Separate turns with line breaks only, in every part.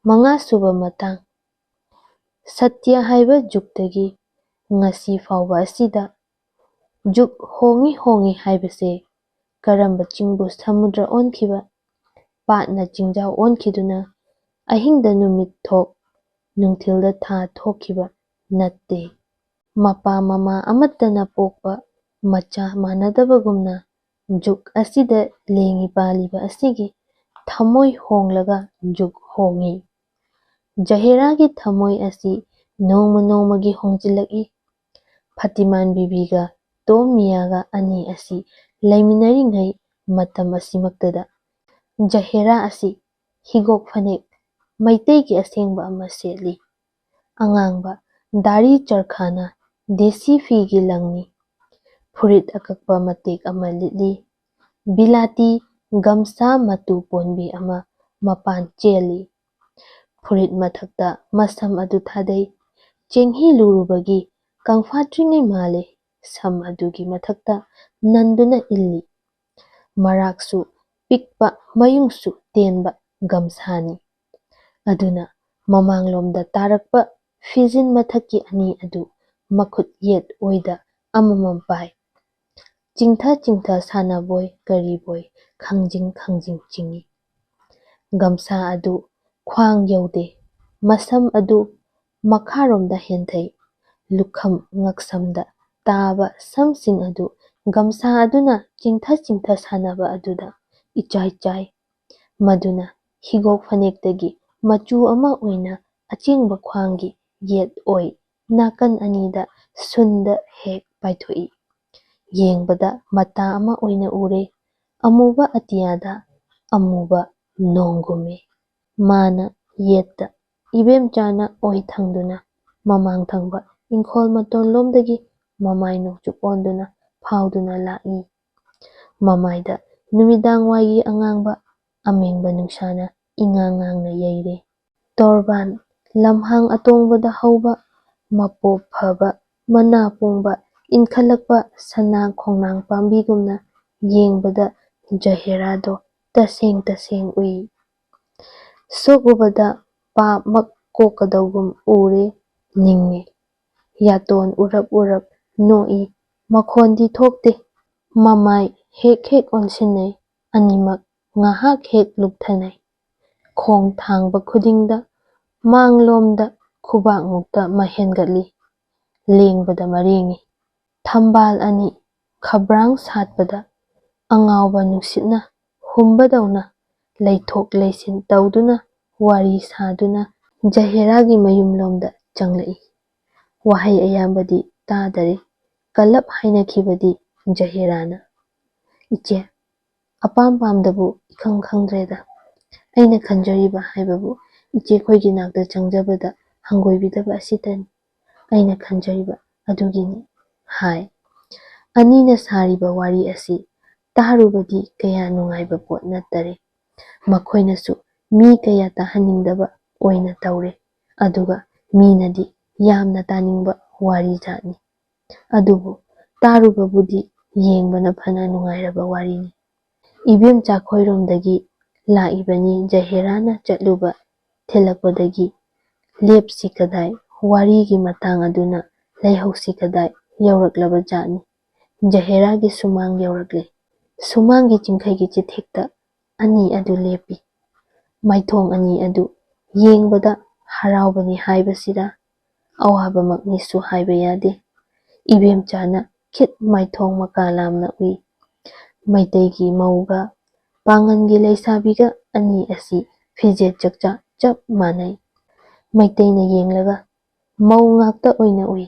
ꯃꯉꯥꯁꯨꯕ ꯃꯇꯥꯡ ꯁꯇ꯭ꯌ ꯍꯥꯏꯕ ꯖꯨꯒꯇꯒꯤ ꯉꯁꯤ ꯐꯥꯎꯕ ꯑꯁꯤꯗ ꯖꯨꯒ ꯍꯣꯡꯏ ꯍꯥꯏꯕꯁꯦ ꯀꯔꯝꯕ ꯆꯤꯡꯕꯨ ꯁꯃꯨꯗ꯭ꯔ ꯑꯣꯟꯈꯤꯕ, ꯄꯥꯠꯅ ꯆꯤꯡꯖꯥꯎ ꯑꯣꯟꯈꯤꯗꯨꯅ, ꯑꯍꯤꯡꯗ ꯅꯨꯃꯤꯠ ꯊꯣꯛ, ꯅꯨꯡꯊꯤꯜꯗ ꯊꯥ ꯊꯣꯛꯈꯤꯕ ꯅꯠꯇꯦ꯫ ꯃꯄꯥ ꯃꯃꯥ ꯑꯃꯠꯇꯅ ꯄꯣꯛꯄ ꯃꯆꯥ ꯃꯥꯟꯅꯗꯕꯒꯨꯝꯅ ꯖꯨꯒ ꯑꯁꯤꯗ ꯂꯦꯡꯏ ꯄꯥꯜꯂꯤꯕ ꯑꯁꯤꯒꯤ ꯊꯃꯣꯏ ꯍꯣꯡꯂꯒ ꯖꯨꯒ ꯍꯣꯡꯏ꯫ ꯖꯍꯦꯔꯥꯒꯤ ꯊꯃꯣꯏ ꯑꯁꯤ ꯅꯣꯡꯃ ꯅꯣꯡꯃꯒꯤ ꯍꯣꯡꯖꯤꯜꯂꯛꯏ꯫ ꯐꯇꯤꯃꯥꯟ ꯕꯤꯕꯤꯒ ꯇꯣꯝ ꯃꯤꯌꯥꯒ ꯑꯅꯤ ꯑꯁꯤ ꯂꯩꯃꯤꯟꯅꯔꯤꯉꯩ ꯃꯇꯝ ꯑꯁꯤꯃꯛꯇꯗ ꯖꯍꯦꯔꯥ ꯑꯁꯤ ꯍꯤꯒꯣꯛ ꯐꯅꯦꯛ ꯃꯩꯇꯩꯒꯤ ꯑꯁꯦꯡꯕ ꯑꯃ ꯁꯦꯠꯂꯤ꯫ ꯑꯉꯥꯡꯕ ꯗꯥꯔꯤ ꯆꯔꯈꯥꯅ ꯗꯦꯁꯤ ꯐꯤꯒꯤ ꯂꯪꯅꯤ꯫ ꯐꯨꯔꯤꯠ ꯑꯀꯛꯄ ꯃꯇꯦꯛ ꯑꯃ ꯂꯤꯠꯂꯤ꯫ ꯕꯤꯂꯥꯇꯤ ꯒꯝꯁꯥ ꯃꯇꯨ ꯄꯣꯟꯕꯤ ꯑꯃ ꯃꯄꯥꯟ ꯆꯦꯜꯂꯤ꯫ ꯐꯨꯔꯤꯠ ꯃꯊꯛꯇ ꯃꯁꯝ ꯑꯗꯨ ꯊꯥꯗꯩ꯫ ꯆꯦꯡꯍꯤ ꯂꯨꯔꯨꯕꯒꯤ ꯀꯪꯐꯥꯠꯇ꯭ꯔꯤꯉꯩ ꯃꯥꯜꯂꯦ ꯁꯝ ꯑꯗꯨꯒꯤ ꯃꯊꯛꯇ ꯅꯟꯗꯨꯅ ꯏꯜꯂꯤ꯫ ꯃꯔꯥꯛꯁꯨ ꯄꯤꯛꯄ ꯃꯌꯨꯡꯁꯨ ꯇꯦꯟꯕ ꯒꯝꯁꯥꯅꯤ꯫ ꯑꯗꯨꯅ ꯃꯃꯥꯡꯂꯣꯝꯗ ꯇꯥꯔꯛꯄ ꯐꯤꯖꯤꯟ ꯃꯊꯛꯀꯤ ꯑꯅꯤ ꯑꯗꯨ ꯃꯈꯨꯠ ꯌꯦꯠ ꯑꯣꯏꯗ ꯑꯃꯃꯝ ꯄꯥꯏ꯫ ꯆꯤꯡꯊ ꯁꯥꯟꯅꯕꯣꯏ ꯀꯔꯤꯕꯣꯏ ꯈꯪꯖꯤꯡ ꯆꯤꯡꯏ꯫ ꯒꯝꯁꯥ ꯑꯗꯨ ꯈ꯭ꯋꯥꯡ ꯌꯧꯗꯦ꯫ ꯃꯁꯝ ꯑꯗꯨ ꯃꯈꯥꯔꯣꯝꯗ ꯍꯦꯟꯊꯩ꯫ ꯂꯨꯈꯝ ꯉꯛꯁꯝꯗ ꯇꯥꯕ ꯁꯝꯁꯤꯡ ꯑꯗꯨ ꯒꯝꯁꯥ ꯑꯗꯨꯅ ꯆꯤꯡꯊ ꯁꯥꯟꯅꯕ ꯑꯗꯨꯗ ꯏꯆꯥꯏ ꯆꯥꯏ꯫ ꯃꯗꯨꯅ ꯍꯤꯒꯣꯛ ꯐꯅꯦꯛꯇꯒꯤ ꯃꯆꯨ ꯑꯃ ꯑꯣꯏꯅ ꯑꯆꯦꯡꯕ ꯈ꯭ꯋꯥꯡꯒꯤ ꯌꯦꯠ ꯑꯣꯏ ꯅꯥꯀꯟ ꯑꯅꯤꯗ ꯁꯨꯟꯗ ꯍꯦꯛ ꯄꯥꯏꯊꯣꯛꯏ꯫ ꯌꯦꯡꯕꯗ ꯃꯇꯥ ꯑꯃ ꯑꯣꯏꯅ ꯎꯔꯦ꯫ ꯑꯃꯨꯕ ꯑꯇꯤꯌꯥꯗ ꯑꯃꯨꯕ ꯅꯣꯡꯒꯨꯝꯃꯤ꯫ ꯃꯥꯅ ꯌꯦꯠꯇ, ꯏꯕꯦꯝꯆꯥꯅ ꯑꯣꯏ ꯊꯪꯗꯨꯅ ꯃꯃꯥꯡ ꯊꯪꯕ ꯏꯪꯈꯣꯜ ꯃꯇꯣꯟꯂꯣꯝꯗꯒꯤ ꯃꯃꯥꯏ ꯅꯣꯡꯆꯨꯞ ꯑꯣꯟꯗꯨꯅ ꯐꯥꯎꯗꯨꯅ ꯂꯥꯛꯏ꯫ ꯃꯃꯥꯏꯗ ꯅꯨꯃꯤꯗꯥꯡꯋꯥꯏꯒꯤ ꯑꯉꯥꯡꯕ ꯑꯃꯦꯡꯕ ꯅꯨꯡꯁꯥꯅ ꯏꯉꯥꯡ ꯉꯥꯡꯅ ꯌꯩꯔꯦ꯫ ꯇꯣꯔꯕꯥꯟ ꯂꯝꯍꯥꯡ ꯑꯇꯣꯡꯕꯗ ꯍꯧꯕ ꯃꯄꯣꯞ ꯐꯕ ꯃꯅꯥ ꯄꯨꯡꯕ ꯏꯟꯈꯠꯂꯛꯄ ꯁꯅꯥ ꯈꯣꯡꯅꯥꯡ ꯄꯥꯝꯕꯤꯒꯨꯝꯅ ꯌꯦꯡꯕꯗ ꯖꯍꯦꯔꯥꯗꯣ ꯇꯁꯦꯡ ꯎꯏ꯫ ꯁꯣꯛꯎꯕꯗ ꯄꯥꯞꯃꯛ ꯀꯣꯛꯀꯗꯧꯒꯨꯝ ꯎꯔꯦ꯫ ꯅꯤꯡꯉꯦ꯫ ꯌꯥꯇꯣꯟ ꯎꯔꯞ ꯅꯣꯛꯏ꯫ ꯃꯈꯣꯟꯗꯤ ꯊꯣꯛꯇꯦ꯫ ꯃꯃꯥꯏ ꯍꯦꯛ ꯑꯣꯟꯁꯤꯟꯅꯩ꯫ ꯑꯅꯤꯃꯛ ꯉꯥꯏꯍꯥꯛ ꯍꯦꯛ ꯂꯨꯞꯊꯅꯩ꯫ ꯈꯣꯡ ꯊꯥꯡꯕ ꯈꯨꯗꯤꯡꯗ ꯃꯥꯡꯂꯣꯝꯗ ꯈꯨꯕꯥꯛꯃꯨꯛꯇ ꯍꯦꯟꯒꯠꯂꯤ꯫ ꯂꯦꯡꯕꯗ ꯃꯔꯦꯡꯏ꯫ ꯊꯝꯕꯥꯜ ꯑꯅꯤ ꯈꯕ꯭ꯔꯥꯡ ꯁꯥꯠꯄꯗ ꯑꯉꯥꯎꯕ ꯅꯨꯡꯁꯤꯠꯅ ꯍꯨꯝꯕꯗꯧꯅ ꯂꯩꯊꯣꯛ ꯂꯩꯁꯤꯟ ꯇꯧꯗꯨꯅ ꯋꯥꯔꯤ ꯁꯥꯗꯨꯅ ꯖꯍꯦꯔꯥꯒꯤ ꯃꯌꯨꯝꯂꯣꯝꯗ ꯆꯪꯂꯛꯏ꯫ ꯋꯥꯍꯩ ꯑꯌꯥꯝꯕꯗꯤ ꯇꯥꯗꯔꯦ꯫ ꯀꯜꯂꯞ ꯍꯥꯏꯅꯈꯤꯕꯗꯤ ꯖꯍꯦꯔꯥꯅ "ꯏꯆꯦ, ꯑꯄꯥꯝ ꯄꯥꯝꯗꯕꯨ ꯏꯈꯪ ꯈꯪꯗ꯭ꯔꯦꯗ꯫ ꯑꯩꯅ ꯈꯟꯖꯔꯤꯕ ꯍꯥꯏꯕꯕꯨ ꯏꯆꯦꯈꯣꯏꯒꯤ ꯅꯥꯛꯇ ꯆꯪꯖꯕꯗ ꯍꯪꯒꯣꯏꯕꯤꯗꯕ ꯑꯁꯤꯇꯅꯤ꯫ ꯑꯩꯅ ꯈꯟꯖꯔꯤꯕ ꯑꯗꯨꯒꯤꯅꯤ" ꯍꯥꯏ꯫ ꯑꯅꯤꯅ ꯁꯥꯔꯤꯕ ꯋꯥꯔꯤ ꯑꯁꯤ ꯇꯥꯔꯨꯕꯗꯤ ꯀꯌꯥ ꯅꯨꯡꯉꯥꯏꯕ ꯄꯣꯠ ꯅꯠꯇꯔꯦ꯫ ꯃꯈꯣꯏꯅꯁꯨ ꯃꯤ ꯀꯌꯥ ꯇꯥꯍꯟꯅꯤꯡꯗꯕ ꯑꯣꯏꯅ ꯇꯧꯔꯦ꯫ ꯑꯗꯨꯒ ꯃꯤꯅꯗꯤ ꯌꯥꯝꯅ ꯇꯥꯅꯤꯡꯕ ꯋꯥꯔꯤ ꯖꯥꯠꯅꯤ꯫ ꯑꯗꯨꯕꯨ ꯇꯥꯔꯨꯕꯕꯨꯗꯤ ꯌꯦꯡꯕꯅ ꯐꯅ ꯅꯨꯡꯉꯥꯏꯔꯕ ꯋꯥꯔꯤꯅꯤ꯫ ꯏꯕꯦꯝꯆꯥꯈꯣꯏꯔꯣꯝꯗꯒꯤ ꯂꯥꯛꯏꯕꯅꯤ ꯖꯍꯦꯔꯥꯅ ꯆꯠꯂꯨꯕ ꯊꯤꯜꯂꯛꯄꯗꯒꯤ ꯂꯦꯞꯁꯤ ꯀꯗꯥꯏ, ꯋꯥꯔꯤꯒꯤ ꯃꯇꯥꯡ ꯑꯗꯨꯅ ꯂꯩꯍꯧꯁꯤ ꯀꯗꯥꯏ ꯌꯧꯔꯛꯂꯕ ꯖꯥꯠꯅꯤ꯫ ꯖꯍꯦꯔꯥꯒꯤ ꯁꯨꯃꯥꯡ ꯌꯧꯔꯛꯂꯦ꯫ ꯁꯨꯃꯥꯡꯒꯤ ꯆꯤꯡꯈꯩꯒꯤ ꯆꯤꯊꯤꯛꯇ ꯑꯅꯤ ꯑꯗꯨ ꯂꯦꯞꯄꯤ꯫ ꯃꯥꯏꯊꯣꯡ ꯑꯅꯤ ꯑꯗꯨ ꯌꯦꯡꯕꯗ ꯍꯔꯥꯎꯕꯅꯤ ꯍꯥꯏꯕꯁꯤꯔꯥ, ꯑꯋꯥꯕꯃꯛꯅꯤꯁꯨ ꯍꯥꯏꯕ ꯌꯥꯗꯦ꯫ ꯏꯕꯦꯝꯆꯥꯅ ꯈꯤꯠ ꯃꯥꯏꯊꯣꯡ ꯃꯀꯥ ꯂꯥꯝꯅ ꯎꯏ꯫ ꯃꯩꯇꯩꯒꯤ ꯃꯧꯒ ꯄꯥꯡꯉꯟꯒꯤ ꯂꯩꯁꯥꯕꯤꯒ ꯑꯅꯤ ꯑꯁꯤ ꯐꯤꯖꯦꯠ ꯆꯛꯆꯥ ꯆꯞ ꯃꯥꯟꯅꯩ꯫ ꯃꯩꯇꯩꯅ ꯌꯦꯡꯂꯒ ꯃꯧ ꯉꯥꯛꯇ ꯑꯣꯏꯅ ꯎꯏ꯫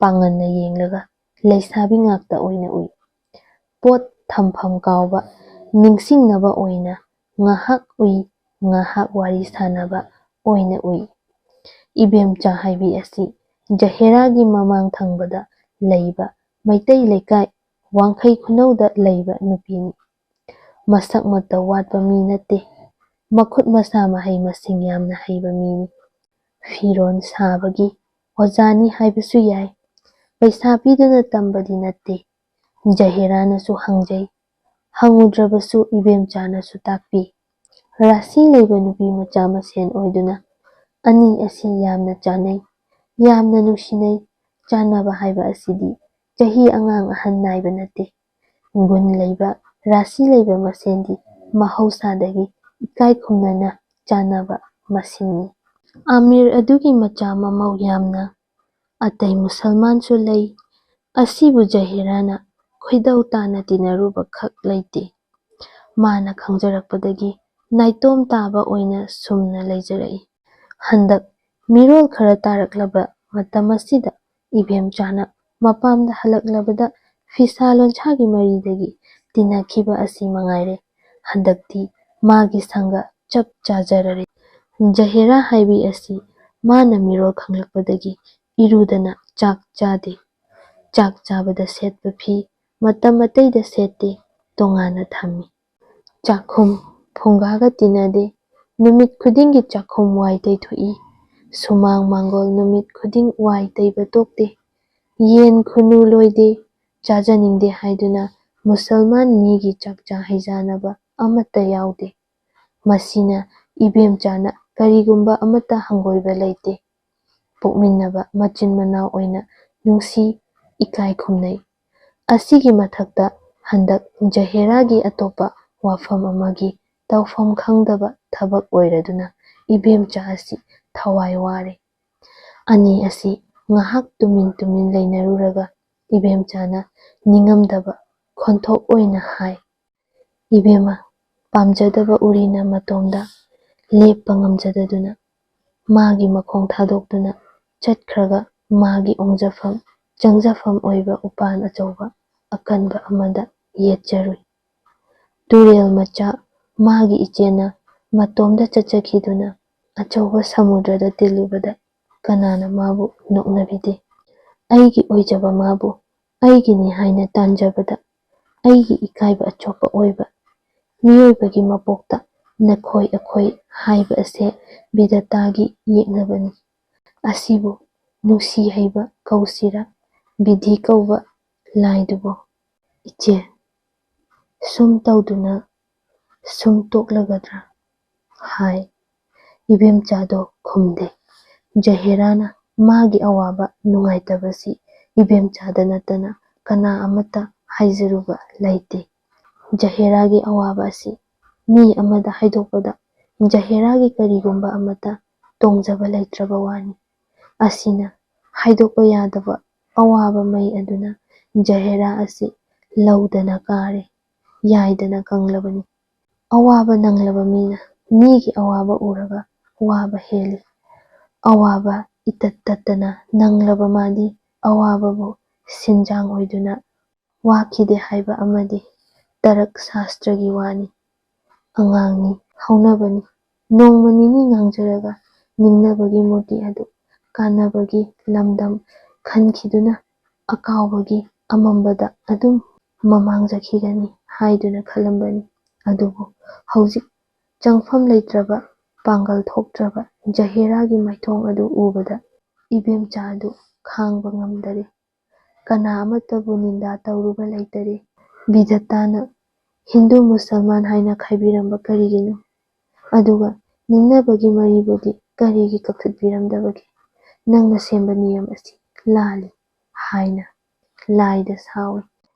ꯄꯥꯡꯉꯟꯅ ꯌꯦꯡꯂꯒ ꯂꯩꯁꯥꯕꯤ ꯉꯥꯛꯇ ꯑꯣꯏꯅ ꯎꯏ꯫ ꯄꯣꯠ ꯊꯝꯐꯝ ꯀꯥꯎꯕ, ꯅꯤꯡꯁꯤꯡꯅꯕ ꯑꯣꯏꯅ ꯉꯥꯏꯍꯥꯛ ꯎꯏ, ꯉꯥꯏꯍꯥꯛ ꯋꯥꯔꯤ ꯁꯥꯅꯕ ꯑꯣꯏꯅ ꯎꯏ꯫ ꯏꯕꯦꯝꯆꯥ ꯍꯥꯏꯕꯤ ꯑꯁꯤ ꯖꯍꯦꯔꯥꯒꯤ ꯃꯃꯥꯡ ꯊꯪꯕꯗ ꯂꯩꯕ ꯃꯩꯇꯩ ꯂꯩꯀꯥꯏ ꯋꯥꯡꯈꯩ ꯈꯨꯅꯧꯗ ꯂꯩꯕ ꯅꯨꯄꯤꯅꯤ꯫ ꯃꯁꯛ ꯃꯇꯧ ꯋꯥꯠꯄ ꯃꯤ ꯅꯠꯇꯦ꯫ ꯃꯈꯨꯠ ꯃꯁꯥ ꯃꯍꯩ ꯃꯁꯤꯡ ꯌꯥꯝꯅ ꯍꯩꯕ ꯃꯤꯅꯤ꯫ ꯐꯤꯔꯣꯟ ꯁꯥꯕꯒꯤ ꯑꯣꯖꯥꯅꯤ ꯍꯥꯏꯕꯁꯨ ꯌꯥꯏ꯫ ꯄꯩꯁꯥ ꯄꯤꯗꯨꯅ ꯇꯝꯕꯗꯤ ꯅꯠꯇꯦ꯫ ꯖꯍꯦꯔꯥꯅꯁꯨ ꯍꯪꯖꯩ꯫ ꯍꯪꯉꯨꯗ꯭ꯔꯕꯁꯨ ꯏꯕꯦꯝꯆꯥꯅꯁꯨ ꯇꯥꯛꯄꯤ꯫ ꯔꯥꯁꯤ ꯂꯩꯕ ꯅꯨꯄꯤ ꯃꯆꯥ ꯃꯁꯦꯟ ꯑꯣꯏꯗꯨꯅ ꯑꯅꯤ ꯑꯁꯤ ꯌꯥꯝꯅ ꯆꯥꯟꯅꯩ, ꯌꯥꯝꯅ ꯅꯨꯡꯁꯤꯅꯩ꯫ ꯆꯥꯟꯅꯕ ꯍꯥꯏꯕ ꯑꯁꯤꯗꯤ ꯆꯍꯤ ꯑꯉꯥꯡ ꯑꯍꯟ ꯅꯥꯏꯕ ꯅꯠꯇꯦ꯫ ꯒꯨꯟ ꯂꯩꯕ, ꯔꯥꯁꯤ ꯂꯩꯕ ꯃꯁꯦꯟꯗꯤ ꯃꯍꯧꯁꯥꯗꯒꯤ ꯏꯀꯥꯏ ꯈꯨꯝꯅꯅ ꯆꯥꯟꯅꯕ ꯃꯁꯤꯡꯅꯤ꯫ ꯑꯃꯤꯔ ꯑꯗꯨꯒꯤ ꯃꯆꯥ ꯃꯃꯧ ꯌꯥꯝꯅ ꯑꯇꯩ ꯃꯨꯁꯜꯃꯥꯟꯁꯨ ꯂꯩ꯫ ꯑꯁꯤꯕꯨ ꯖꯍꯦꯔꯥꯅ ꯈꯣꯏꯗꯧ ꯇꯥꯅ ꯇꯤꯟꯅꯔꯨꯕ ꯈꯛ ꯂꯩꯇꯦ꯫ ꯃꯥꯅ ꯈꯪꯖꯔꯛꯄꯗꯒꯤ ꯅꯥꯏꯇꯣꯝ ꯇꯥꯕ ꯑꯣꯏꯅ ꯁꯨꯝꯅ ꯂꯩꯖꯔꯛꯏ꯫ ꯍꯟꯗꯛ ꯃꯤꯔꯣꯜ ꯈꯔ ꯇꯥꯔꯛꯂꯕ ꯃꯇꯝ ꯑꯁꯤꯗ ꯏꯕꯦꯝꯆꯥꯅ ꯃꯄꯥꯝꯗ ꯍꯜꯂꯛꯂꯕꯗ ꯐꯤꯁꯥ ꯂꯣꯟꯁꯥꯒꯤ ꯃꯔꯤꯗꯒꯤ ꯇꯤꯟꯅꯈꯤꯕ ꯑꯁꯤ ꯃꯉꯥꯏꯔꯦ ꯍꯟꯗꯛꯇꯤ ꯃꯥꯒꯤ ꯁꯪꯒ ꯆꯞ ꯆꯥꯖꯔꯔꯦ꯫ ꯖꯍꯦꯔꯥ ꯍꯥꯏꯕꯤ ꯑꯁꯤ ꯃꯥꯅ ꯃꯤꯔꯣꯜ ꯈꯪꯂꯛꯄꯗꯒꯤ ꯏꯔꯨꯗꯅ ꯆꯥꯛ ꯆꯥꯗꯦ꯫ ꯆꯥꯛ ꯆꯥꯕꯗ ꯁꯦꯠꯄ ꯐꯤ ꯃꯇꯝ ꯑꯇꯩꯗ ꯁꯦꯠꯇꯦ, ꯇꯣꯉꯥꯟꯅ ꯊꯝꯃꯤ꯫ ꯆꯥꯛꯈꯨꯝ ꯐꯨꯡꯒꯥꯒ ꯇꯤꯟꯅꯗꯦ꯫ ꯅꯨꯃꯤꯠ ꯈꯨꯗꯤꯡꯒꯤ ꯆꯥꯛꯈꯨꯝ ꯋꯥꯏ ꯇꯩꯊꯣꯛꯏ꯫ ꯁꯨꯃꯥꯡ ꯃꯥꯡꯒꯣꯜ ꯅꯨꯃꯤꯠ ꯈꯨꯗꯤꯡ ꯋꯥꯏ ꯇꯩꯕ ꯇꯣꯛꯇꯦ꯫ ꯌꯦꯟ ꯈꯨꯟꯅꯨ ꯂꯣꯏꯗꯦ꯫ ꯆꯥꯖꯅꯤꯡꯗꯦ ꯍꯥꯏꯗꯨꯅ ꯃꯨꯁꯜꯃꯥꯟ ꯃꯤꯒꯤ ꯆꯥꯛꯆꯥ ꯍꯩꯖꯥꯅꯕ ꯑꯃꯠꯇ ꯌꯥꯎꯗꯦ꯫ ꯃꯁꯤꯅ ꯏꯕꯦꯝꯆꯥꯅ ꯀꯔꯤꯒꯨꯝꯕ ꯑꯃꯠꯇ ꯍꯪꯒꯣꯏꯕ ꯂꯩꯇꯦ꯫ ꯄꯣꯛꯃꯤꯟꯅꯕ ꯃꯆꯤꯟ ꯃꯅꯥꯎ ꯑꯣꯏꯅ ꯅꯨꯡꯁꯤ, ꯏꯀꯥꯏ ꯈꯨꯝꯅꯩ꯫ ꯑꯁꯤꯒꯤ ꯃꯊꯛꯇ ꯍꯟꯗꯛ ꯖꯍꯦꯔꯥꯒꯤ ꯑꯇꯣꯞꯄ ꯋꯥꯐꯝ ꯑꯃꯒꯤ ꯇꯧꯐꯝ ꯈꯪꯗꯕ ꯊꯕꯛ ꯑꯣꯏꯔꯗꯨꯅ ꯏꯕꯦꯝꯆꯥ ꯑꯁꯤ ꯊꯋꯥꯏ ꯋꯥꯔꯦ꯫ ꯑꯅꯤ ꯑꯁꯤ ꯉꯍꯥꯛ ꯇꯨꯃꯤꯟ ꯇꯨꯃꯤꯟ ꯂꯩꯅꯔꯨꯔꯒ ꯏꯕꯦꯝꯆꯥꯅ ꯅꯤꯡꯉꯝꯗꯕ ꯈꯣꯟꯊꯣꯛ ꯑꯣꯏꯅ ꯍꯥꯏ, "ꯏꯕꯦꯝꯃ, ꯄꯥꯝꯖꯗꯕ ꯎꯔꯤꯅ ꯃꯇꯣꯝꯗ ꯂꯦꯞꯄ ꯉꯝꯖꯗꯗꯨꯅ ꯃꯥꯒꯤ ꯃꯈꯣꯡ ꯊꯥꯗꯣꯛꯇꯨꯅ ꯆꯠꯈ꯭ꯔꯒ ꯃꯥꯒꯤ ꯑꯣꯡꯖꯐꯝ ꯆꯪꯖꯐꯝ ꯑꯣꯏꯕ ꯎꯄꯥꯟ ꯑꯆꯧꯕ ꯑꯀꯟꯕ ꯑꯃꯗ ꯌꯦꯠꯆꯔꯨꯏ꯫ ꯇꯨꯔꯦꯜ ꯃꯆꯥ ꯃꯥꯒꯤ ꯏꯆꯦꯅ ꯃꯇꯣꯝꯗ ꯆꯠꯆꯈꯤꯗꯨꯅ ꯑꯆꯧꯕ ꯁꯃꯨꯗ꯭ꯔꯗ ꯇꯤꯜꯂꯨꯕꯗ ꯀꯅꯥꯅ ꯃꯥꯕꯨ ꯅꯣꯛꯅꯕꯤꯗꯦ꯫ ꯑꯩꯒꯤ ꯑꯣꯏꯖꯕ ꯃꯥꯕꯨ ꯑꯩꯒꯤꯅꯤ ꯍꯥꯏꯅ ꯇꯥꯟꯖꯕꯗ ꯑꯩꯒꯤ ꯏꯀꯥꯏꯕ ꯑꯆꯣꯞꯄ ꯑꯣꯏꯕ꯫ ꯃꯤꯑꯣꯏꯕꯒꯤ ꯃꯄꯣꯛꯇ ꯅꯈꯣꯏ ꯑꯈꯣꯏ ꯍꯥꯏꯕ ꯑꯁꯦ ꯕꯤꯙꯇꯥꯒꯤ ꯌꯦꯛꯅꯕꯅꯤ꯫ ꯑꯁꯤꯕꯨ ꯅꯨꯡꯁꯤ ꯍꯩꯕ ꯀꯧꯁꯤꯔꯥ, ꯕꯤꯙꯤ ꯀꯧꯕ ꯂꯥꯏꯗꯨꯕꯨ? ꯏꯆꯦ, ꯁꯨꯝ ꯇꯧꯗꯨꯅ ꯁꯨꯝ ꯇꯣꯛꯂꯒꯗ꯭ꯔꯥ?" ꯍꯥꯏ꯫ ꯏꯕꯦꯝꯆꯥꯗꯣ ꯈꯨꯝꯗꯦ꯫ ꯖꯍꯦꯔꯥꯅ ꯃꯥꯒꯤ ꯑꯋꯥꯕ ꯅꯨꯡꯉꯥꯏꯇꯕꯁꯤ ꯏꯕꯦꯝꯆꯥꯗ ꯅꯠꯇꯅ ꯀꯅꯥ ꯑꯃꯠꯇ ꯍꯥꯏꯖꯔꯨꯕ ꯂꯩꯇꯦ꯫ ꯖꯍꯦꯔꯥꯒꯤ ꯑꯋꯥꯕ ꯑꯁꯤ ꯃꯤ ꯑꯃꯗ ꯍꯥꯏꯗꯣꯛꯄꯗ ꯖꯍꯦꯔꯥꯒꯤ ꯀꯔꯤꯒꯨꯝꯕ ꯑꯃꯠꯇ ꯇꯣꯡꯖꯕ ꯂꯩꯇ꯭ꯔꯕ ꯋꯥꯅꯤ꯫ ꯑꯁꯤꯅ ꯍꯥꯏꯗꯣꯛꯄ ꯌꯥꯗꯕ ꯑꯋꯥꯕ ꯃꯩ ꯑꯗꯨꯅ ꯖꯍꯦꯔꯥ ꯑꯁꯤ ꯂꯧꯗꯅ ꯀꯥꯔꯦ, ꯌꯥꯏꯗꯅ ꯀꯪꯂꯕꯅꯤ꯫ ꯑꯋꯥꯕ ꯅꯪꯂꯕ ꯃꯤꯅ ꯃꯤꯒꯤ ꯑꯋꯥꯕ ꯎꯔꯒ ꯋꯥꯕ ꯍꯦꯜꯂꯤ꯫ ꯑꯋꯥꯕ ꯏꯇꯠ ꯇꯠꯇꯅ ꯅꯪꯂꯕ ꯃꯥꯗꯤ ꯑꯋꯥꯕꯕꯨ ꯁꯤꯟꯖꯥꯡ ꯑꯣꯏꯗꯨꯅ ꯋꯥꯈꯤꯗꯦ ꯍꯥꯏꯕ ꯑꯃꯗꯤ ꯇꯔꯛ ꯁꯥꯁꯇ꯭ꯔꯒꯤ ꯋꯥꯅꯤ꯫ ꯑꯉꯥꯡꯅꯤ, ꯍꯧꯅꯕꯅꯤ꯫ ꯅꯣꯡꯃ ꯅꯤꯅꯤ ꯉꯥꯡꯖꯔꯒ ꯅꯤꯡꯅꯕꯒꯤ ꯃꯨꯔꯇꯤ ꯑꯗꯨ ꯀꯥꯟꯅꯕꯒꯤ ꯂꯝꯗꯝ ꯈꯟꯈꯤꯗꯨꯅ ꯑꯀꯥꯎꯕꯒꯤ ꯑꯃꯝꯕꯗ ꯑꯗꯨꯝ ꯃꯃꯥꯡꯖꯈꯤꯒꯅꯤ ꯍꯥꯏꯗꯨꯅ ꯈꯜꯂꯝꯕꯅꯤ꯫ ꯑꯗꯨꯕꯨ ꯍꯧꯖꯤꯛ ꯆꯪꯐꯝ ꯂꯩꯇ꯭ꯔꯕ, ꯄꯥꯡꯒꯜ ꯊꯣꯛꯇ꯭ꯔꯕ ꯖꯍꯦꯔꯥꯒꯤ ꯃꯥꯏꯊꯣꯡ ꯑꯗꯨ ꯎꯕꯗ ꯏꯕꯦꯝꯆꯥ ꯑꯗꯨ ꯈꯥꯡꯕ ꯉꯝꯗꯔꯦ꯫ ꯀꯅꯥ ꯑꯃꯠꯇꯕꯨ ꯅꯤꯟꯗꯥ ꯇꯧꯔꯨꯕ ꯂꯩꯇꯔꯦ꯫ ꯕꯤꯙꯇꯥꯅ ꯍꯤꯟꯗꯨ ꯃꯨꯁꯜꯃꯥꯟ ꯍꯥꯏꯅ ꯈꯥꯏꯕꯤꯔꯝꯕ ꯀꯔꯤꯒꯤꯅꯣ? ꯑꯗꯨꯒ ꯅꯤꯡꯅꯕꯒꯤ ꯃꯔꯤꯕꯨꯗꯤ ꯀꯔꯤꯒꯤ ꯀꯛꯊꯠꯄꯤꯔꯝꯗꯕꯒꯦ? ꯅꯪꯅ ꯁꯦꯝꯕ ꯅꯤꯌꯝ ꯑꯁꯤ ꯂꯥꯜꯂꯤ ꯍꯥꯏꯅ ꯂꯥꯏꯗ ꯁꯥꯎꯏ꯫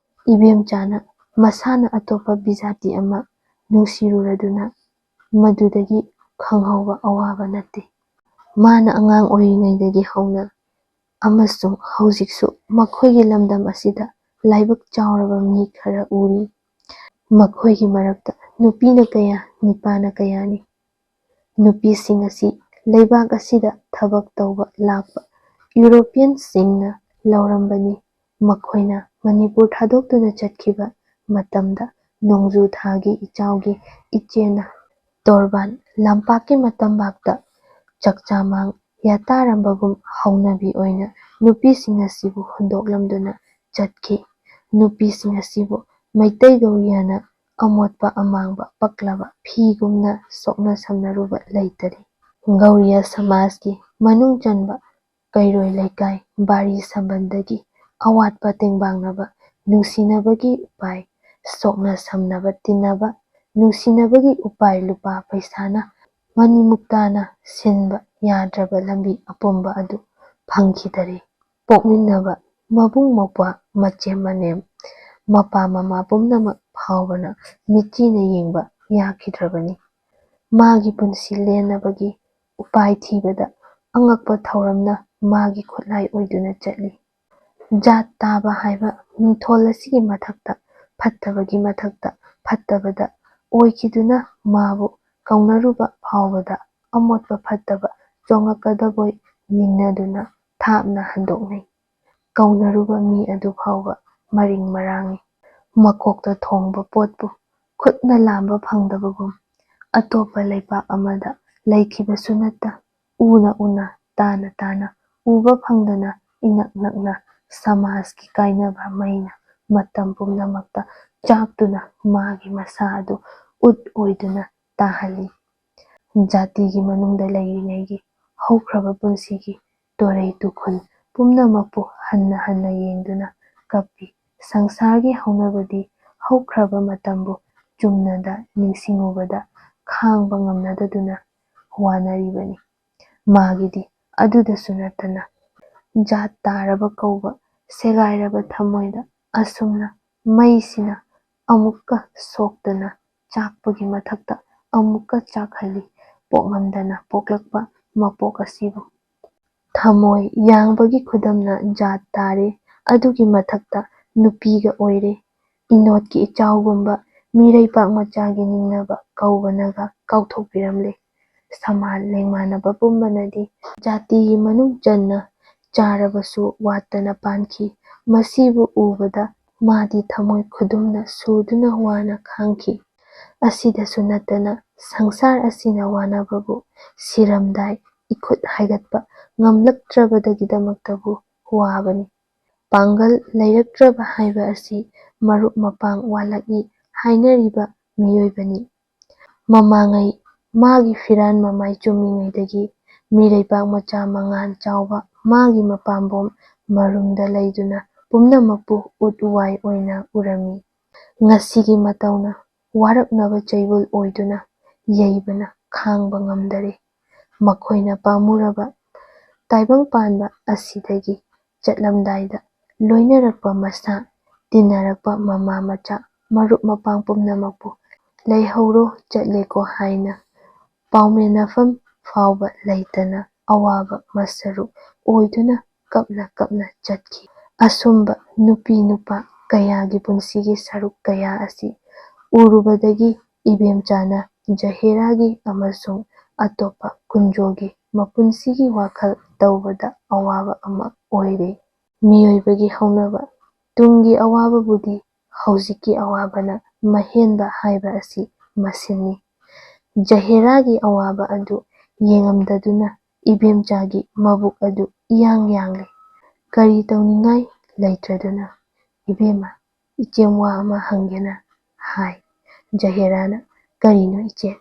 ꯏꯕꯦꯝꯆꯥꯅ ꯃꯁꯥꯅ ꯑꯇꯣꯞꯄ ꯕꯤꯖꯥꯇꯤ ꯑꯃ ꯅꯨꯡꯁꯤꯔꯨꯔꯗꯨꯅ ꯃꯗꯨꯗꯒꯤ ꯈꯪꯍꯧꯕ ꯑꯋꯥꯕ ꯅꯠꯇꯦ꯫ ꯃꯥꯅ ꯑꯉꯥꯡ ꯑꯣꯏꯔꯤꯉꯩꯗꯒꯤ ꯍꯧꯅ ꯑꯃꯁꯨꯡ ꯍꯧꯖꯤꯛꯁꯨ ꯃꯈꯣꯏꯒꯤ ꯂꯝꯗꯝ ꯑꯁꯤꯗ ꯂꯥꯏꯕꯛ ꯆꯥꯎꯔꯕ ꯃꯤ ꯈꯔ ꯎꯔꯤ꯫ ꯃꯈꯣꯏꯒꯤ ꯃꯔꯛꯇ ꯅꯨꯄꯤꯅ ꯀꯌꯥ, ꯅꯤꯄꯥꯅ ꯀꯌꯥꯅꯤ꯫ ꯅꯨꯄꯤꯁꯤꯡ ꯑꯁꯤ ꯂꯩꯕꯥꯛ ꯑꯁꯤꯗ ꯊꯕꯛ ꯇꯧꯕ ꯂꯥꯛꯄ ꯌꯨꯔꯣꯄꯤꯌꯟꯁꯤꯡꯅ ꯂꯧꯔꯝꯕꯅꯤ꯫ ꯃꯈꯣꯏꯅ ꯃꯅꯤꯄꯨꯔ ꯊꯥꯗꯣꯛꯇꯨꯅ ꯆꯠꯈꯤꯕ ꯃꯇꯝꯗ ꯅꯣꯡꯖꯨ ꯊꯥꯒꯤ ꯏꯆꯥꯎꯒꯤ ꯏꯆꯦꯅ ꯇꯣꯔꯕꯥꯟ ꯂꯝꯄꯥꯛꯀꯤ ꯃꯇꯝꯕꯥꯛꯇ ꯆꯥꯛꯆꯥꯃꯥꯡ ꯌꯥꯇꯥꯔꯝꯕꯒꯨꯝ ꯍꯧꯅꯕꯤ ꯑꯣꯏꯅ ꯅꯨꯄꯤꯁꯤꯡ ꯑꯁꯤꯕꯨ ꯍꯨꯟꯗꯣꯛꯂꯝꯗꯨꯅ ꯆꯠꯈꯤ꯫ ꯅꯨꯄꯤꯁꯤꯡ ꯑꯁꯤꯕꯨ ꯃꯩꯇꯩ ꯒꯧꯔꯤꯌꯥꯅ ꯑꯃꯣꯠꯄ ꯑꯃꯥꯡꯕ ꯄꯛꯂꯕ ꯐꯤꯒꯨꯝꯅ ꯁꯣꯛꯅ ꯁꯝꯅꯔꯨꯕ ꯂꯩꯇꯔꯦ꯫ ꯒꯧꯔꯤꯌꯥ ꯁꯃꯥꯖꯒꯤ ꯃꯅꯨꯡ ꯆꯟꯕ ꯀꯩꯔꯣꯏ ꯂꯩꯀꯥꯏ ꯕꯥꯔꯤ ꯁꯝꯕꯟꯗꯒꯤ ꯑꯋꯥꯠꯄ ꯇꯦꯡꯕꯥꯡꯅꯕ ꯅꯨꯡꯁꯤꯅꯕꯒꯤ ꯎꯄꯥꯏ, ꯁꯣꯛꯅ ꯁꯝꯅꯕ ꯇꯤꯟꯅꯕ ꯅꯨꯡꯁꯤꯅꯕꯒꯤ ꯎꯄꯥꯏ ꯂꯨꯄꯥ ꯄꯩꯁꯥꯅ ꯃꯅꯤꯃꯨꯛ ꯇꯥꯅ ꯁꯤꯟꯕ ꯌꯥꯗ꯭ꯔꯕ ꯂꯝꯕꯤ ꯑꯄꯨꯝꯕ ꯑꯗꯨ ꯐꯪꯈꯤꯗꯔꯦ꯫ ꯄꯣꯛꯃꯤꯟꯅꯕ ꯃꯕꯨꯡ ꯃꯧꯄ꯭ꯋꯥ ꯃꯆꯦꯝ ꯃꯅꯦꯝ ꯃꯄꯥ ꯃꯃꯥ ꯄꯨꯝꯅꯃꯛ ꯐꯥꯎꯕꯅ ꯃꯤꯠꯆꯤꯅ ꯌꯦꯡꯕ ꯌꯥꯈꯤꯗ꯭ꯔꯕꯅꯤ꯫ ꯃꯥꯒꯤ ꯄꯨꯟꯁꯤ ꯂꯦꯟꯅꯕꯒꯤ ꯎꯄꯥꯏ ꯊꯤꯕꯗ ꯑꯉꯛꯄ ꯊꯧꯔꯝꯅ ꯃꯥꯒꯤ ꯈꯨꯠꯂꯥꯏ ꯑꯣꯏꯗꯨꯅ ꯆꯠꯂꯤ꯫ ꯖꯥꯠ ꯇꯥꯕ ꯍꯥꯏꯕ ꯃꯤꯡꯊꯣꯜ ꯑꯁꯤꯒꯤ ꯃꯊꯛꯇ ꯐꯠꯇꯕꯒꯤ ꯃꯊꯛꯇ ꯐꯠꯇꯕꯗ ꯑꯣꯏꯈꯤꯗꯨꯅ ꯃꯥꯕꯨ ꯀꯧꯅꯔꯨꯕ ꯐꯥꯎꯕꯗ ꯑꯃꯣꯠꯄ ꯐꯠꯇꯕ ꯆꯣꯡꯉꯛꯀꯗꯕꯣꯏ ꯅꯤꯡꯅꯗꯨꯅ ꯊꯥꯞꯅ ꯍꯟꯗꯣꯛꯅꯩ꯫ ꯀꯧꯅꯔꯨꯕ ꯃꯤ ꯑꯗꯨ ꯐꯥꯎꯕ ꯃꯔꯤꯡ ꯃꯔꯥꯡꯏ꯫ ꯃꯀꯣꯛꯇ ꯊꯣꯡꯕ ꯄꯣꯠꯄꯨ ꯈꯨꯠꯅ ꯂꯥꯝꯕ ꯐꯪꯗꯕꯒꯨꯝ ꯑꯇꯣꯞꯄ ꯂꯩꯄꯥꯛ ꯑꯃꯗ ꯂꯩꯈꯤꯕꯁꯨ ꯅꯠꯇ ꯎꯅ ꯎꯅ ꯇꯥꯅ ꯇꯥꯅ ꯎꯕ ꯐꯪꯗꯅ ꯏꯅꯛ ꯅꯛꯅ ꯁꯃꯥꯖꯀꯤ ꯀꯥꯏꯅꯕ ꯃꯩꯅ ꯃꯇꯝ ꯄꯨꯝꯅꯃꯛꯇ ꯆꯥꯛꯇꯨꯅ ꯃꯥꯒꯤ ꯃꯁꯥ ꯑꯗꯨ ꯎꯠ ꯑꯣꯏꯗꯨꯅ ꯇꯥꯍꯜꯂꯤ꯫ ꯖꯥꯇꯤꯒꯤ ꯃꯅꯨꯡꯗ ꯂꯩꯔꯤꯉꯩꯒꯤ ꯍꯧꯈ꯭ꯔꯕ ꯄꯨꯟꯁꯤꯒꯤ ꯇꯣꯔꯩ ꯇꯨꯈꯨꯜ ꯄꯨꯝꯅꯃꯛꯄꯨ ꯍꯟꯅ ꯍꯟꯅ ꯌꯦꯡꯗꯨꯅ ꯀꯞꯄꯤ꯫ ꯁꯪꯁꯥꯔꯒꯤ ꯍꯧꯅꯕꯗꯤ ꯍꯧꯈ꯭ꯔꯕ ꯃꯇꯝꯕꯨ ꯆꯨꯝꯅꯗ ꯅꯤꯡꯁꯤꯡꯉꯨꯕꯗ ꯈꯥꯡꯕ ꯉꯝꯅꯗꯗꯨꯅ ꯋꯥꯅꯔꯤꯕꯅꯤ꯫ ꯃꯥꯒꯤꯗꯤ ꯑꯗꯨꯗꯁꯨ ꯅꯠꯇꯅ ꯖꯥꯠ ꯇꯥꯔꯕ ꯀꯧꯕ ꯁꯦꯒꯥꯏꯔꯕ ꯊꯃꯣꯏꯗ ꯑꯁꯨꯝꯅ ꯃꯩꯁꯤꯅ ꯑꯃꯨꯛꯀ ꯁꯣꯛꯇꯅ ꯆꯥꯛꯄꯒꯤ ꯃꯊꯛꯇ ꯑꯃꯨꯛꯀ ꯆꯥꯛꯍꯜꯂꯤ꯫ ꯄꯣꯛꯉꯝꯗꯅ ꯄꯣꯛꯂꯛꯄ ꯃꯄꯣꯛ ꯑꯁꯤꯕꯨ ꯊꯃꯣꯏ ꯌꯥꯡꯕꯒꯤ ꯈꯨꯗꯝꯅ ꯖꯥꯠ ꯇꯥꯔꯦ, ꯑꯗꯨꯒꯤ ꯃꯊꯛꯇ ꯅꯨꯄꯤꯒ ꯑꯣꯏꯔꯦ꯫ ꯏꯅꯣꯠꯀꯤ ꯏꯆꯥꯎꯒꯨꯝꯕ ꯃꯤꯔꯩꯄꯥꯛ ꯃꯆꯥꯒꯤ ꯅꯤꯡꯅꯕ ꯀꯧꯕꯅꯒ ꯀꯥꯎꯊꯣꯛꯄꯤꯔꯝꯂꯦ꯫ ꯁꯃꯥꯟ ꯂꯦꯡꯃꯥꯟꯅꯕ ꯄꯨꯝꯕꯅꯗꯤ ꯖꯥꯇꯤꯒꯤ ꯃꯅꯨꯡ ꯆꯟꯅ ꯆꯥꯔꯕꯁꯨ ꯋꯥꯠꯇꯅ ꯄꯥꯟꯈꯤ꯫ ꯃꯁꯤꯕꯨ ꯎꯕꯗ ꯃꯥꯗꯤ ꯊꯃꯣꯏ ꯈꯨꯗꯨꯝꯅ ꯁꯨꯗꯨꯅ ꯋꯥꯅ ꯈꯥꯡꯈꯤ꯫ ꯑꯁꯤꯗꯁꯨ ꯅꯠꯇꯅ ꯁꯪꯁꯥꯔ ꯑꯁꯤꯅ ꯋꯥꯅꯕꯕꯨ ꯁꯤꯔꯝꯗꯥꯏ ꯏꯈꯨꯠ ꯍꯥꯏꯒꯠꯄ ꯉꯝꯂꯛꯇ꯭ꯔꯕꯗꯒꯤꯗꯃꯛꯇꯕꯨ ꯋꯥꯕꯅꯤ꯫ ꯄꯥꯡꯒꯜ ꯂꯩꯔꯛꯇ꯭ꯔꯕ ꯍꯥꯏꯕ ꯑꯁꯤ ꯃꯔꯨꯞ ꯃꯄꯥꯡ ꯋꯥꯠꯂꯛꯏ ꯍꯥꯏꯅꯔꯤꯕ ꯃꯤꯑꯣꯏꯕꯅꯤ꯫ ꯃꯃꯥꯡꯉꯩ ꯃꯥꯒꯤ ꯐꯤꯔꯥꯟ ꯃꯃꯥꯏ ꯆꯨꯝꯃꯤꯉꯩꯗꯒꯤ ꯃꯤꯔꯩꯄꯥꯛ ꯃꯆꯥ ꯃꯉꯥꯟ ꯆꯥꯎꯕ ꯃꯥꯒꯤ ꯃꯄꯥꯝꯕꯣꯝ ꯃꯔꯨꯝꯗ ꯂꯩꯗꯨꯅ ꯄꯨꯝꯅꯃꯛꯄꯨ ꯎꯠ ꯋꯥꯏ ꯑꯣꯏꯅ ꯎꯔꯝꯃꯤ꯫ ꯉꯁꯤꯒꯤ ꯃꯇꯧꯅ ꯋꯥꯔꯛꯅꯕ ꯆꯩꯕꯨꯜ ꯑꯣꯏꯗꯨꯅ ꯌꯩꯕꯅ ꯈꯥꯡꯕ ꯉꯝꯗꯔꯦ꯫ ꯃꯈꯣꯏꯅ ꯄꯥꯝꯃꯨꯔꯕ ꯇꯥꯏꯕꯪꯄꯥꯟꯕ ꯑꯁꯤꯗꯒꯤ ꯆꯠꯂꯝꯗꯥꯏꯗ ꯂꯣꯏꯅꯔꯛꯄ ꯃꯁꯥ, ꯇꯤꯟꯅꯔꯛꯄ ꯃꯃꯥ ꯃꯆꯥ ꯃꯔꯨꯞ ꯃꯄꯥꯡ ꯄꯨꯝꯅꯃꯛꯄꯨ ꯂꯩꯍꯧꯔꯣ ꯆꯠꯂꯦꯀꯣ ꯍꯥꯏꯅ ꯄꯥꯎꯃꯤꯟꯅꯐꯝ ꯐꯥꯎꯕ ꯂꯩꯇꯅ ꯑꯋꯥꯕ ꯃꯁꯔꯨꯛ ꯑꯣꯏꯗꯨꯅ ꯀꯞꯅ ꯀꯞꯅ ꯆꯠꯈꯤ꯫ ꯑꯁꯨꯝꯕ ꯅꯨꯄꯤ ꯅꯨꯄꯥ ꯀꯌꯥꯒꯤ ꯄꯨꯟꯁꯤꯒꯤ ꯁꯔꯨꯛ ꯀꯌꯥ ꯑꯁꯤ ꯎꯔꯨꯕꯗꯒꯤ ꯏꯕꯦꯝꯆꯥꯅ ꯖꯍꯦꯔꯥꯒꯤ ꯑꯃꯁꯨꯡ ꯑꯇꯣꯞꯄ ꯀꯨꯟꯖꯣꯒꯤ ꯃꯄꯨꯟꯁꯤꯒꯤ ꯋꯥꯈꯜ ꯇꯧꯕꯗ ꯑꯋꯥꯕ ꯑꯃ ꯑꯣꯏꯔꯦ꯫ ꯃꯤꯑꯣꯏꯕꯒꯤ ꯍꯧꯅꯕ ꯇꯨꯡꯒꯤ ꯑꯋꯥꯕꯕꯨꯗꯤ ꯍꯧꯖꯤꯛꯀꯤ ꯑꯋꯥꯕꯅ ꯃꯍꯦꯟꯕ ꯍꯥꯏꯕ ꯑꯁꯤ ꯃꯁꯤꯅꯤ꯫ ꯖꯍꯦꯔꯥꯒꯤ ꯑꯋꯥꯕ ꯑꯗꯨ ꯌꯦꯡꯉꯝꯗꯗꯨꯅ ꯏꯕꯦꯝꯆꯥꯒꯤ ꯃꯕꯨꯛ ꯑꯗꯨ ꯏꯌꯥꯡ ꯌꯥꯡꯂꯦ꯫ ꯀꯔꯤ ꯇꯧꯅꯤꯡꯉꯥꯏ ꯂꯩꯇ꯭ꯔꯗꯨꯅ "ꯏꯕꯦꯝꯃ, ꯏꯆꯦꯝ ꯋꯥ ꯑꯃ ꯍꯪꯒꯦꯅ" ꯍꯥꯏ꯫ ꯖꯍꯦꯔꯥꯅ "ꯀꯔꯤꯅꯣ ꯏꯆꯦ?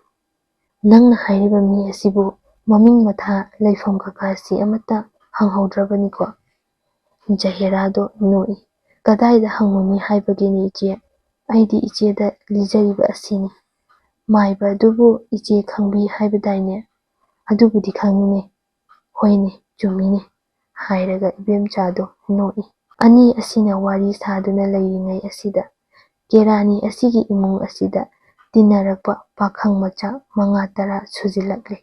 ꯅꯪꯅ ꯍꯥꯏꯔꯤꯕ ꯃꯤ ꯑꯁꯤꯕꯨ ꯃꯃꯤꯡ ꯃꯊꯥ ꯂꯩꯐꯝ ꯀꯀꯥꯁꯤ ꯑꯃꯠꯇ ꯍꯪꯍꯧꯗ꯭ꯔꯕꯅꯤꯀꯣ"꯫ ꯖꯍꯦꯔꯥꯗꯣ ꯅꯣꯛꯏ꯫ "ꯀꯗꯥꯏꯗ ꯍꯪꯉꯨꯅꯤ ꯍꯥꯏꯕꯒꯦꯅꯦ ꯏꯆꯦ, ꯑꯩꯗꯤ ꯏꯆꯦꯗ ꯂꯤꯖꯔꯤꯕ ꯑꯁꯤꯅꯤ꯫ ꯃꯥꯏꯕ ꯑꯗꯨꯕꯨ ꯏꯆꯦ ꯈꯪꯕꯤ ꯍꯥꯏꯕꯗꯥꯏꯅꯦ"꯫ "ꯑꯗꯨꯕꯨꯗꯤ ꯈꯪꯏꯅꯦ"꯫ "ꯍꯣꯏꯅꯦ, ꯆꯨꯝꯃꯤꯅꯦ" ꯍꯥꯏꯔꯒ ꯏꯕꯦꯝꯆꯥꯗꯣ ꯅꯣꯛꯏ꯫ ꯑꯅꯤ ꯑꯁꯤꯅ ꯋꯥꯔꯤ ꯁꯥꯗꯨꯅ ꯂꯩꯔꯤꯉꯩ ꯑꯁꯤꯗ ꯀꯦꯔꯥꯅꯤ ꯑꯁꯤꯒꯤ ꯏꯃꯨꯡ ꯑꯁꯤꯗ ꯇꯤꯟꯅꯔꯛꯄ ꯄꯥꯈꯪ ꯃꯆꯥ 5-10 ꯁꯨꯖꯤꯜꯂꯛꯂꯦ꯫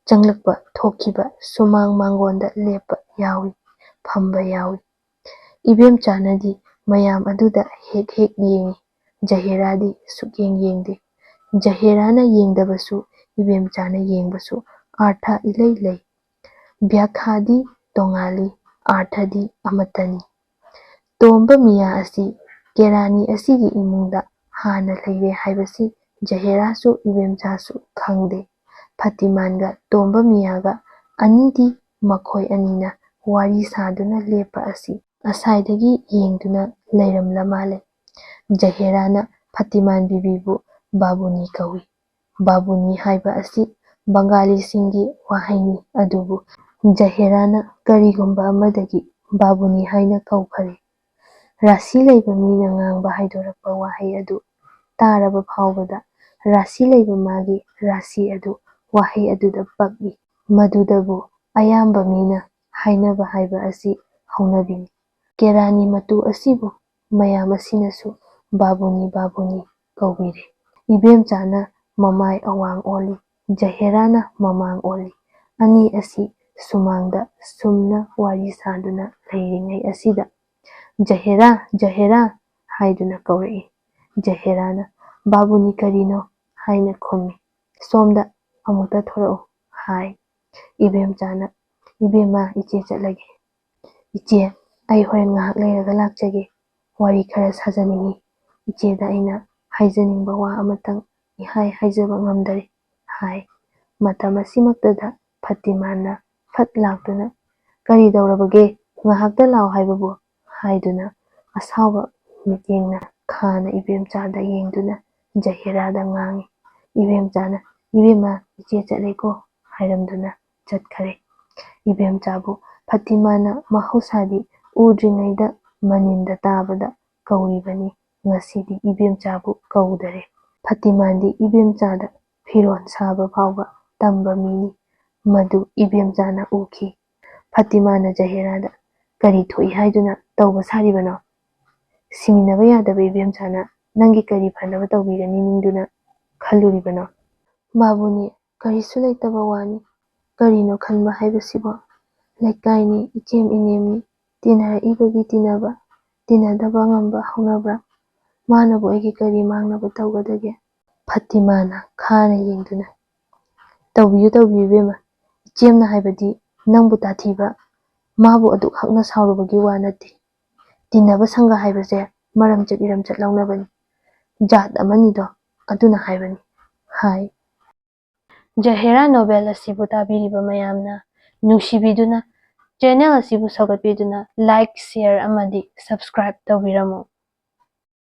ꯆꯪꯂꯛꯄ ꯊꯣꯛꯈꯤꯕ ꯁꯨꯃꯥꯡ ꯃꯥꯡꯒꯣꯟꯗ ꯂꯦꯞꯄ ꯌꯥꯎꯏ, ꯐꯝꯕ ꯌꯥꯎꯏ꯫ ꯏꯕꯦꯝꯆꯥꯅꯗꯤ ꯃꯌꯥꯝ ꯑꯗꯨꯗ ꯍꯦꯛ ꯍꯦꯛ ꯌꯦꯡꯏ, ꯖꯍꯦꯔꯥꯗꯤ ꯁꯨꯛꯌꯦꯡ ꯌꯦꯡꯗꯦ꯫ ꯖꯍꯦꯔꯥꯅ ꯌꯦꯡꯗꯕꯁꯨ ꯏꯕꯦꯝꯆꯥꯅ ꯌꯦꯡꯕꯁꯨ ꯑꯥꯔꯊ ꯏꯂꯩ ꯂꯩ꯫ ꯚ꯭ꯌꯥꯈ꯭ꯌꯥꯗꯤ ꯇꯣꯉꯥꯜꯂꯤ, ꯑꯥꯔꯊꯗꯤ ꯑꯃꯠꯇꯅꯤ꯫ ꯇꯣꯝꯕ ꯃꯤꯌꯥ ꯑꯁꯤ ꯀꯦꯔꯥꯅꯤ ꯑꯁꯤꯒꯤ ꯏꯃꯨꯡꯗ ꯍꯥꯟꯅ ꯂꯩꯔꯦ ꯍꯥꯏꯕꯁꯤ ꯖꯍꯦꯔꯥꯁꯨ ꯏꯕꯦꯝꯆꯥꯁꯨ ꯈꯪꯗꯦ꯫ ꯐꯇꯤꯃꯥꯟꯒ ꯇꯣꯝꯕ ꯃꯤꯌꯥꯒ ꯑꯅꯤꯗꯤ ꯃꯈꯣꯏ ꯑꯅꯤꯅ ꯋꯥꯔꯤ ꯁꯥꯗꯨꯅ ꯂꯦꯞꯄ ꯑꯁꯤ ꯑꯁꯥꯏꯗꯒꯤ ꯌꯦꯡꯗꯨꯅ ꯂꯩꯔꯝꯂ ꯃꯥꯜꯂꯦ꯫ ꯖꯍꯦꯔꯥꯅ ꯐꯇꯤꯃꯥꯟ ꯕꯤꯕꯤꯕꯨ ꯕꯥꯕꯨꯅꯤ ꯀꯧꯏ꯫ ꯕꯥꯕꯨꯅꯤ ꯍꯥꯏꯕ ꯑꯁꯤ ꯕꯪꯒꯥꯂꯤꯁꯤꯡꯒꯤ ꯋꯥꯍꯩꯅꯤ, ꯑꯗꯨꯕꯨ ꯖꯍꯦꯔꯥꯅ ꯀꯔꯤꯒꯨꯝꯕ ꯑꯃꯗꯒꯤ ꯕꯥꯕꯨꯅꯤ ꯍꯥꯏꯅ ꯀꯧꯈꯔꯦ꯫ ꯔꯥꯁꯤ ꯂꯩꯕ ꯃꯤꯅ ꯉꯥꯡꯕ ꯍꯥꯏꯗꯣꯔꯛꯄ ꯋꯥꯍꯩ ꯑꯗꯨ ꯇꯥꯔꯕ ꯐꯥꯎꯕꯗ ꯔꯥꯁꯤ ꯂꯩꯕ ꯃꯥꯒꯤ ꯔꯥꯁꯤ ꯑꯗꯨ ꯋꯥꯍꯩ ꯑꯗꯨꯗ ꯄꯛꯏ꯫ ꯃꯗꯨꯗꯕꯨ ꯑꯌꯥꯝꯕ ꯃꯤꯅ ꯍꯥꯏꯅꯕ ꯍꯥꯏꯕ ꯑꯁꯤ ꯍꯧꯅꯕꯤꯅꯤ꯫ ꯀꯦꯔꯥꯅꯤ ꯃꯇꯨ ꯑꯁꯤꯕꯨ ꯃꯌꯥꯝ ꯑꯁꯤꯅꯁꯨ ꯕꯥꯕꯨꯅꯤ ꯕꯥꯕꯨꯅꯤ ꯀꯧꯕꯤꯔꯦ꯫ ꯏꯕꯦꯝꯆꯥꯅ ꯃꯃꯥꯏ ꯑꯋꯥꯡ ꯑꯣꯜꯂꯤ, ꯖꯍꯦꯔꯥꯅ ꯃꯃꯥꯡ ꯑꯣꯜꯂꯤ꯫ ꯑꯅꯤ ꯑꯁꯤ ꯁꯨꯃꯥꯡꯗ ꯁꯨꯝꯅ ꯋꯥꯔꯤ ꯁꯥꯗꯨꯅ ꯂꯩꯔꯤꯉꯩ ꯑꯁꯤꯗ ꯖꯍꯦꯔꯥ ꯖꯍꯦꯔꯥ ꯍꯥꯏꯗꯨꯅ ꯀꯧꯔꯛꯏ꯫ ꯖꯍꯦꯔꯥꯅ ꯕꯥꯕꯨꯅꯤ ꯀꯔꯤꯅꯣ ꯍꯥꯏꯅ ꯈꯨꯝꯃꯤ꯫ ꯁꯣꯝꯗ ꯑꯃꯨꯛꯇ ꯊꯣꯔꯛꯎ ꯍꯥꯏ꯫ ꯏꯕꯦꯝꯆꯥꯅ ꯏꯕꯦꯝꯃ ꯏꯆꯦ ꯆꯠꯂꯒꯦ꯫ ꯏꯆꯦ ꯑꯩ ꯍꯣꯔꯦꯟ ꯉꯥꯏꯍꯥꯛ ꯂꯩꯔꯒ ꯂꯥꯛꯆꯒꯦ, ꯋꯥꯔꯤ ꯈꯔ ꯁꯥꯖꯅꯤꯡꯉꯤ꯫ ꯏꯆꯦꯗ ꯑꯩꯅ ꯍꯥꯏꯖꯅꯤꯡꯕ ꯋꯥ ꯑꯃꯇꯪ ꯏꯍꯥꯏ ꯍꯥꯏꯖꯕ ꯉꯝꯗꯔꯦ ꯍꯥꯏ꯫ ꯃꯇꯝ ꯑꯁꯤꯃꯛꯇꯗ ꯐꯇꯤꯃꯥꯅ ꯐꯠ ꯂꯥꯛꯇꯨꯅ ꯀꯔꯤ ꯇꯧꯔꯕꯒꯦ, ꯉꯥꯏꯍꯥꯛꯇ ꯂꯥꯛꯑꯣ ꯍꯥꯏꯕꯕꯨ ꯍꯥꯏꯗꯨꯅ ꯑꯁꯥꯎꯕ ꯃꯤꯠꯌꯦꯡꯅ ꯈꯥꯅ ꯏꯕꯦꯝꯆꯥꯗ ꯌꯦꯡꯗꯨꯅ ꯖꯍꯦꯔꯥꯗ ꯉꯥꯡꯉꯤ꯫ ꯏꯕꯦꯝꯆꯥꯅ ꯏꯕꯦꯝꯃ ꯏꯆꯦ ꯆꯠꯂꯦꯀꯣ ꯍꯥꯏꯔꯝꯗꯨꯅ ꯆꯠꯈꯔꯦ꯫ ꯏꯕꯦꯝꯆꯥꯕꯨ ꯐꯇꯤꯃꯥꯅ ꯃꯍꯧꯁꯥꯗꯤ ꯎꯗ꯭ꯔꯤꯉꯩꯗ ꯃꯅꯤꯟꯗ ꯇꯥꯕꯗ ꯀꯧꯔꯤꯕꯅꯤ, ꯉꯁꯤꯗꯤ ꯏꯕꯦꯝꯆꯥꯕꯨ ꯀꯧꯗꯔꯦ꯫ ꯐꯇꯤꯃꯥꯗꯤ ꯏꯕꯦꯝꯆꯥꯗ ꯐꯤꯔꯣꯜ ꯁꯥꯕ ꯐꯥꯎꯕ ꯇꯝꯕ ꯃꯤꯅꯤ, ꯃꯗꯨ ꯏꯕꯦꯝꯆꯥꯅ ꯎꯈꯤ꯫ ꯐꯇꯤꯃꯥꯅ ꯖꯍꯦꯔꯥꯗ ꯀꯔꯤ ꯊꯣꯛꯏ ꯍꯥꯏꯗꯨꯅ ꯇꯧꯕ ꯁꯥꯔꯤꯕꯅꯣ? ꯁꯤꯃꯤꯟꯅꯕ ꯌꯥꯗꯕ ꯏꯕꯦꯝꯆꯥꯅ ꯅꯪꯒꯤ ꯀꯔꯤ ꯐꯅꯕ ꯇꯧꯕꯤꯒꯅꯤ ꯅꯤꯡꯗꯨꯅ ꯈꯜꯂꯨꯔꯤꯕꯅꯣ? ꯕꯥꯕꯨꯅꯤ ꯀꯔꯤꯁꯨ ꯂꯩꯇꯕ ꯋꯥꯅꯤ, ꯀꯔꯤꯅꯣ ꯈꯟꯕ ꯍꯥꯏꯕꯁꯤꯕꯣ? ꯂꯩꯀꯥꯏꯅꯤ, ꯏꯆꯦꯝ ꯏꯅꯦꯝꯅꯤ, ꯇꯤꯟꯅꯔꯛꯏꯕꯒꯤ ꯇꯤꯟꯅꯕ, ꯇꯤꯟꯅꯗꯕ ꯉꯝꯕ ꯍꯧꯅꯕ꯭ꯔꯥ? ꯃꯥꯅꯕꯨ ꯑꯩꯒꯤ ꯀꯔꯤ ꯃꯥꯡꯅꯕ ꯇꯧꯒꯗꯒꯦ? ꯐꯇꯤꯃꯥꯅ ꯈꯥꯅ ꯌꯦꯡꯗꯨꯅ ꯇꯧꯕꯤꯌꯨ ꯇꯧꯕꯤꯌꯨ ꯏꯕꯦꯝꯃ, ꯏꯆꯦꯝꯅ ꯍꯥꯏꯕꯗꯤ ꯅꯪꯕꯨ ꯇꯥꯊꯤꯕ, ꯃꯥꯕꯨ ꯑꯗꯨꯛ ꯍꯛꯅ ꯁꯥꯎꯔꯨꯕꯒꯤ ꯋꯥ ꯅꯠꯇꯦ꯫ ꯇꯤꯟꯅꯕ ꯁꯪꯒ ꯍꯥꯏꯕꯁꯦ ꯃꯔꯝꯆꯠ ꯏꯔꯝꯆꯠ ꯂꯧꯅꯕꯅꯤ, ꯖꯥꯠ ꯑꯃꯅꯤꯗꯣ ꯑꯗꯨꯅ ꯍꯥꯏꯕꯅꯤ ꯍꯥꯏ꯫ ꯖꯍꯦꯔꯥ ꯅꯣꯚꯦꯜ ꯑꯁꯤꯕꯨ ꯇꯥꯕꯤꯔꯤꯕ ꯃꯌꯥꯝꯅ ꯅꯨꯡꯁꯤꯕꯤꯗꯨꯅ ꯆꯦꯅꯦꯜ ꯑꯁꯤꯕꯨ ꯁꯧꯒꯠꯄꯤꯗꯨꯅ ꯂꯥꯏꯛ, ꯁꯦꯌꯔ ꯑꯃꯗꯤ ꯁꯕꯁꯀ꯭ꯔꯥꯏꯕ ꯇꯧꯕꯤꯔꯝꯃꯨ꯫